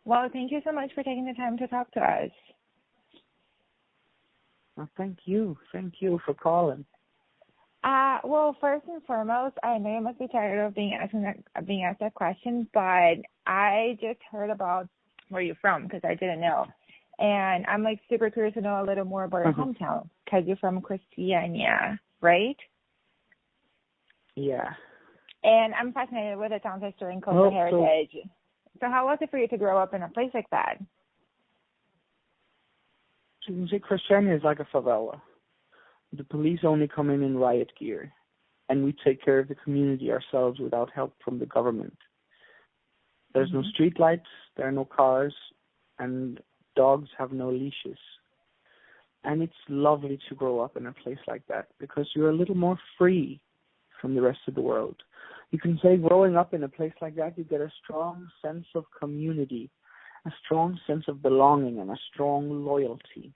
Well, thank you so much for taking the time to talk to us. Well, thank you. Thank you for calling. Well, first and foremost, I know you must be tired of being asked that question, but I just heard about where you're from because I didn't know. And I'm like super curious to know a little more about your hometown because you're from Christiania, right? Yeah. And I'm fascinated with the town's history and cultural heritage. So how was it for you to grow up in a place like that? So you can say Christiania is like a favela. The police only come in riot gear, and we take care of the community ourselves without help from the government. There's no street lights, there are no cars, and dogs have no leashes. And it's lovely to grow up in a place like that because you're a little more free from the rest of the world. You can say growing up in a place like that, you get a strong sense of community, a strong sense of belonging, and a strong loyalty.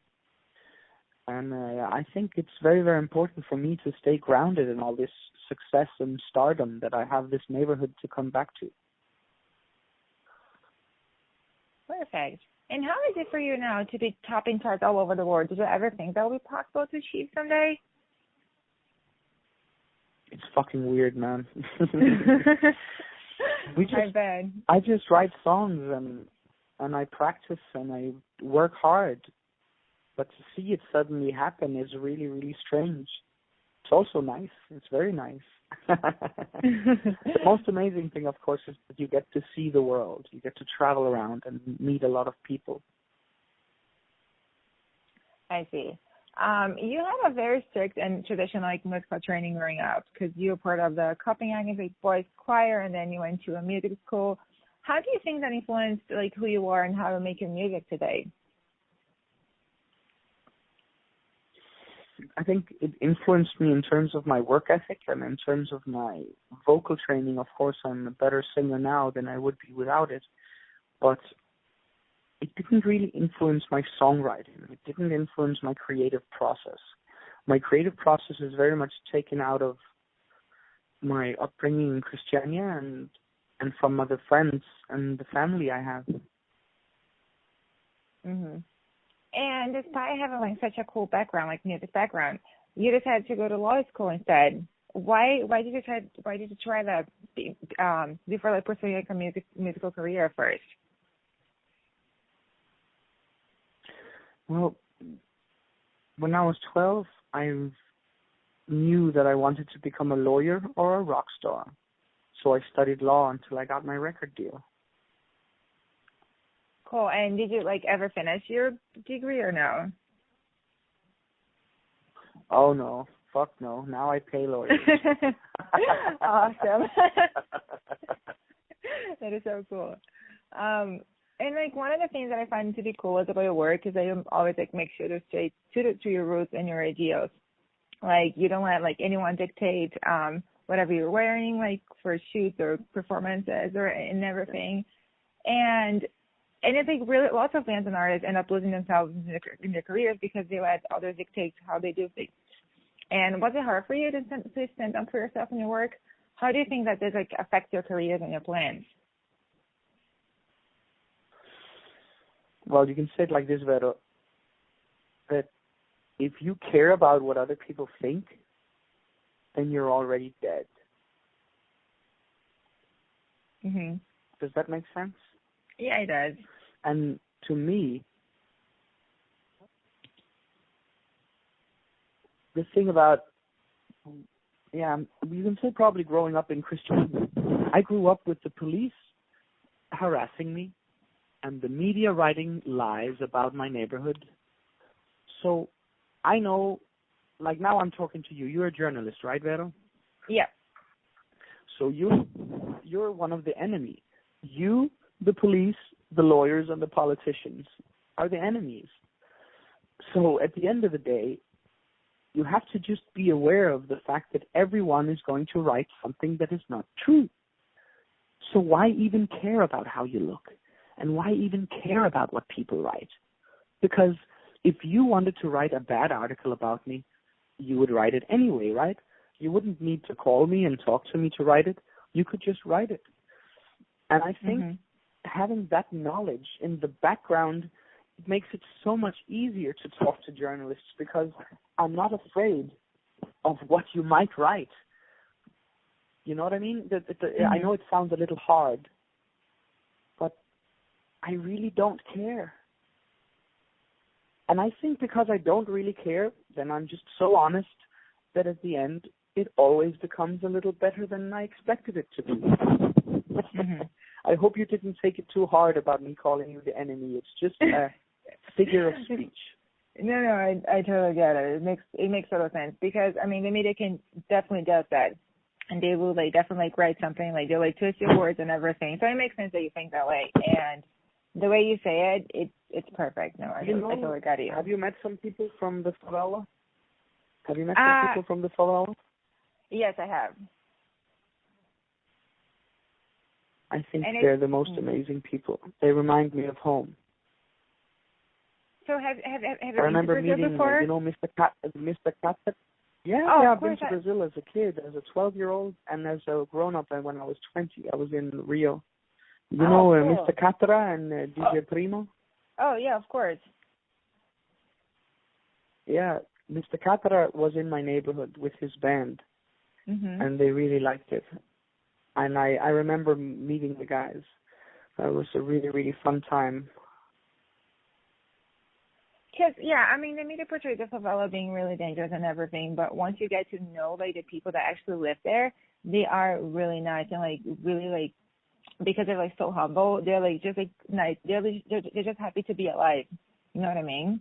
And I think it's very, very important for me to stay grounded in all this success and stardom that I have this neighborhood to come back to. Perfect. And how is it for you now to be topping charts all over the world? Did you ever think that would be possible to achieve someday? It's fucking weird, man. I just write songs and I practice and I work hard. But to see it suddenly happen is really, really strange. It's also nice. It's very nice. The most amazing thing, of course, is that you get to see the world. You get to travel around and meet a lot of people. I see. You had a very strict and traditional musical training growing up because you were part of the Copenhagen Boys Choir and then you went to a music school. How do you think that influenced who you are and how to make your music today? I think it influenced me in terms of my work ethic and in terms of my vocal training. Of course, I'm a better singer now than I would be without it. But it didn't really influence my songwriting. It didn't influence my creative process. My creative process is very much taken out of my upbringing in Christiania and from other friends and the family I have. Mm-hmm. And despite having such a cool background, music background, you decided to go to law school instead. Why did you try that before pursuing a musical career first? Well, when I was 12, I knew that I wanted to become a lawyer or a rock star. So I studied law until I got my record deal. Cool. And did you ever finish your degree or no? Oh no, fuck no. Now I pay lawyers. Awesome. That is so cool. And one of the things that I find to be cool about your work is that you always make sure to stay to your roots and your ideals. You don't let anyone dictate whatever you're wearing for shoots or performances or and everything. And it's really lots of bands and artists end up losing themselves in their careers because they let others dictate how they do things. And was it hard for you to stand up for yourself in your work? How do you think that this affects your careers and your plans? Well, you can say it like this, Vero, that if you care about what other people think, then you're already dead. Mm-hmm. Does that make sense? Yeah, it does. And to me, the thing about, you can say probably growing up in Christianity, I grew up with the police harassing me and the media writing lies about my neighborhood. So I know, now I'm talking to you. You're a journalist, right, Vero? Yeah. So you're one of the enemy. You, the police, the lawyers, and the politicians are the enemies. So at the end of the day, you have to just be aware of the fact that everyone is going to write something that is not true. So why even care about how you look? And why even care about what people write? Because if you wanted to write a bad article about me, you would write it anyway, right? You wouldn't need to call me and talk to me to write it. You could just write it. And I think having that knowledge in the background, it makes it so much easier to talk to journalists because I'm not afraid of what you might write. You know what I mean? I know it sounds a little hard, but I really don't care. And I think because I don't really care, then I'm just so honest that at the end, it always becomes a little better than I expected it to be. I hope you didn't take it too hard about me calling you the enemy. It's just a figure of speech. No, I totally get it. It makes total sense because, I mean, the media can definitely does that. And they will, like, definitely, like, write something, like, they'll, like, twist your words and everything. So it makes sense that you think that way. And the way you say it, it's perfect. No, I totally got you. Have you met some people from the favela? Have you met some people from the favela? Yes, I have. I think they're the most amazing people. They remind me of home. So have you I remember meeting, before? Mr. Katzek. Yeah, I've been to Brazil as a kid, as a 12-year-old, and as a grown-up when I was 20. I was in Rio. You know cool. Mr. Catra and DJ Primo? Oh, yeah, of course. Yeah, Mr. Catra was in my neighborhood with his band, and they really liked it. And I remember meeting the guys. It was a really, really fun time. Because, yeah, I mean, the media portrays the favela being really dangerous and everything, but once you get to know, like, the people that actually live there, they are really nice and, like, really, like, because they're, like, so humble, they're, like, just, like, nice. They're just happy to be alive. You know what I mean?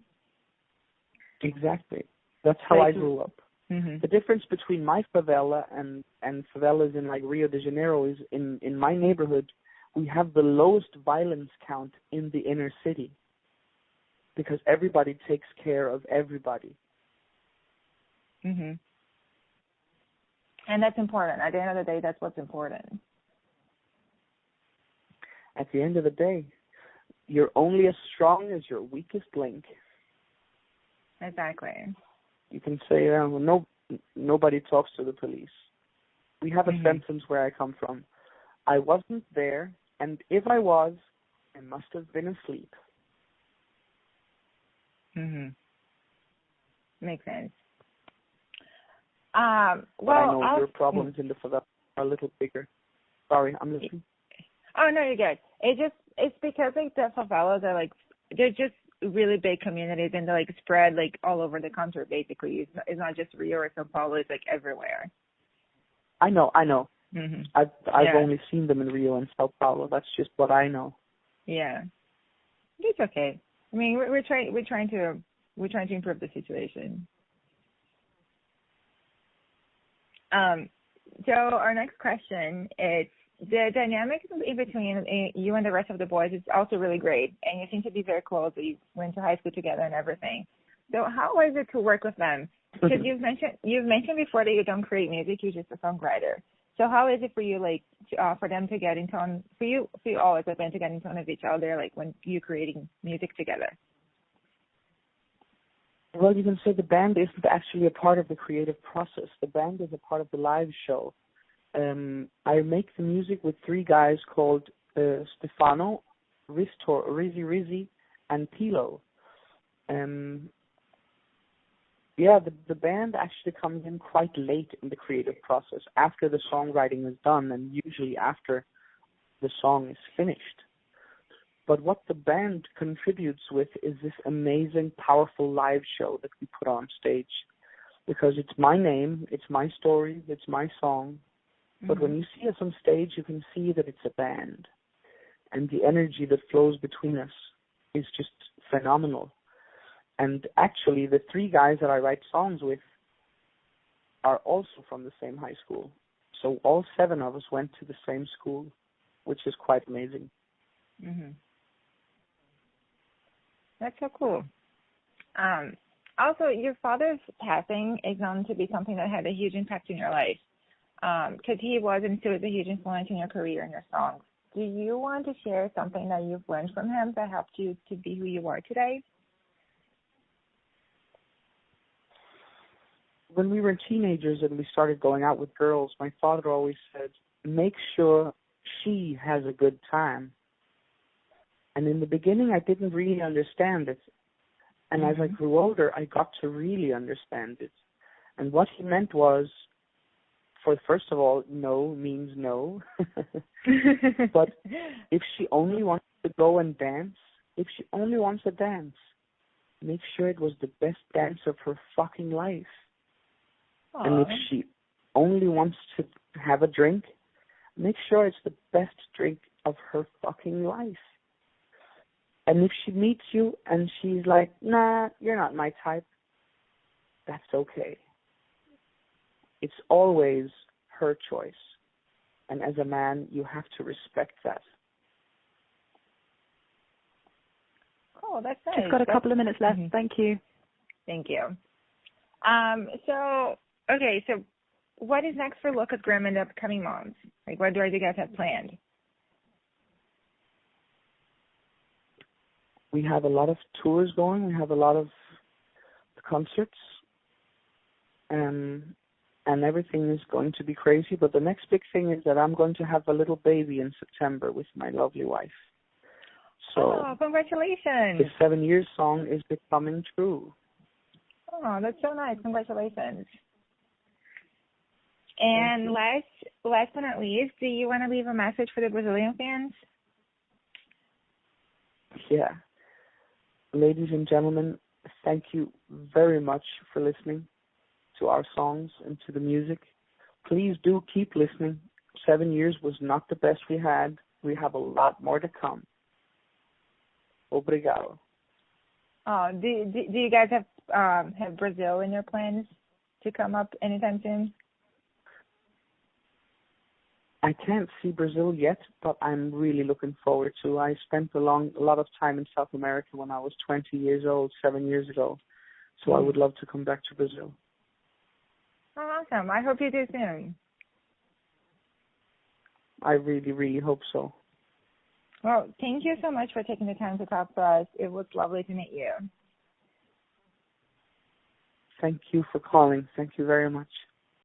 Exactly. That's how I grew up. The difference between my favela and favelas in, like, Rio de Janeiro is in my neighborhood, we have the lowest violence count in the inner city. Because everybody takes care of everybody. And that's important. At the end of the day, that's what's important. At the end of the day, you're only as strong as your weakest link. Exactly. You can say, nobody talks to the police. We have a sentence where I come from. I wasn't there, and if I was, I must have been asleep. Makes sense. But I know your problems in the favela are a little bigger. Sorry, I'm listening. Oh, no, you're good. It's because, like, the favelas are, like, they're just really big communities and they're, like, spread, like, all over the country, basically. It's not just Rio or Sao Paulo, it's, like, everywhere. I know. I've only seen them in Rio and Sao Paulo. That's just what I know. Yeah. It's okay. I mean, we're trying to improve the situation. So our next question is the dynamics in between you and the rest of the boys is also really great, and you seem to be very close. You went to high school together and everything. So how is it to work with them? Because you've mentioned before that you don't create music, you're just a songwriter. So how is it for you, like, for them to get in tone, for you all as a band to get in tone with each other, like, when you're creating music together? Well, you can say the band isn't actually a part of the creative process. The band is a part of the live show. I make the music with three guys called Stefano, Rizzi, and Pilo. The band actually comes in quite late in the creative process, after the songwriting is done and usually after the song is finished. But what the band contributes with is this amazing, powerful live show that we put on stage. Because it's my name, it's my story, it's my song. But when you see us on stage, you can see that it's a band. And the energy that flows between us is just phenomenal. And actually, the three guys that I write songs with are also from the same high school. So all seven of us went to the same school, which is quite amazing. That's so cool. Also, your father's passing is known to be something that had a huge impact in your life, because he was and still is a huge influence in your career and your songs. Do you want to share something that you've learned from him that helped you to be who you are today? When we were teenagers and we started going out with girls, my father always said, make sure she has a good time. And in the beginning, I didn't really understand it. And as I grew older, I got to really understand it. And what he meant was, first of all, no means no. But if she only wants to go and dance, if she only wants to dance, make sure it was the best dance of her fucking life. Aww. And if she only wants to have a drink, make sure it's the best drink of her fucking life. And if she meets you and she's like, nah, you're not my type, that's okay. It's always her choice. And as a man, you have to respect that. Cool, that's nice. Just got a couple of minutes left. Thank you. Thank you. So what is next for Lukas Graham in the upcoming months? Like, what do you guys have planned? We have a lot of tours going. We have a lot of concerts. And everything is going to be crazy. But the next big thing is that I'm going to have a little baby in September with my lovely wife. So, congratulations. The 7 Years song is becoming true. Oh, that's so nice. Congratulations. And last but not least, do you want to leave a message for the Brazilian fans? Yeah. Ladies and gentlemen, thank you very much for listening to our songs and to the music. Please do keep listening. 7 years was not the best we had. We have a lot more to come. Obrigado. Oh, do you guys have Brazil in your plans to come up anytime soon? I can't see Brazil yet, but I'm really looking forward to. I spent a lot of time in South America when I was 20 years old, 7 years ago. So I would love to come back to Brazil. Oh, awesome. I hope you do soon. I really, really hope so. Well, thank you so much for taking the time to talk to us. It was lovely to meet you. Thank you for calling. Thank you very much.